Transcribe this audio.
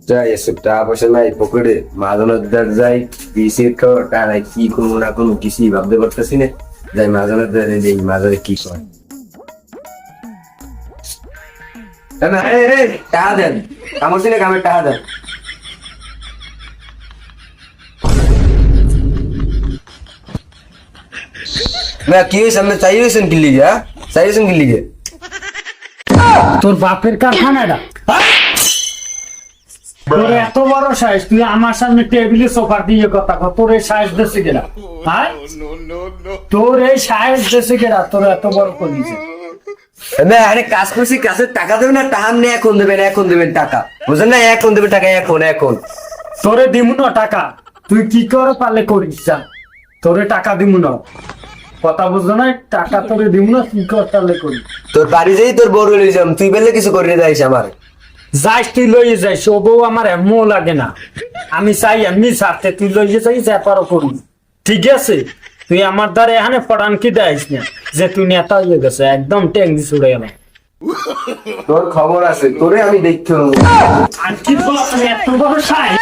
যাই এসব টাকা পয়সা নাই পকেটে মাঝনের যাই বিসির টাকা নাই কি করবো না কোনো কিছুই ভাবতে পারতেছি না যাই মাঝনের দেই মাঝারে কি করে না টাকা দেন আমার দিনে কামের টাকা দেন না কি হয়েছে আপনি চাইছেন কি লিগে চাইছেন কি লিগে তোর বাপের কারখানাটা তোর এত বড় সাইজ তুই আমার সামনে টেবিলে সোফা দিয়ে কথা কর তোর এই সাইজ দেশে গেলা হ্যাঁ তোর এই সাইজ দেশে গেলা তোর এত বড় করিছে না আরে কাজ করছি কাজের টাকা দেবেন না টাকা নেই এখন দেবেন টাকা বুঝলেন না এখন দেবেন টাকা এখন তোরে দিমু না টাকা তুই কি করে পারলে করিস যা তোরে টাকা দিমু না কথা বুঝলো না টাকা তোরে দিমু না কি করে পারলে করি তোর বাড়ি যাই তোর বড় লই যাম তুই বললে কিছু করে যাইস আমার যাইস তুই লইয়ে যাইস ও বউ আমার এমন লাগে না আমি চাই এমনি সাথে তুই লইয়ে যাই ব্যাপারও করি ঠিক আছে তুই আমার দ্বারা এখানে পড়ান কি দেয়স না যে তুই নেতা হয়ে গেছে একদম ট্যাঙ্গি ছুড়ে গেল তোর খবর আছে তোরে আমি দেখতে আর কি বল এত বড় সাইজ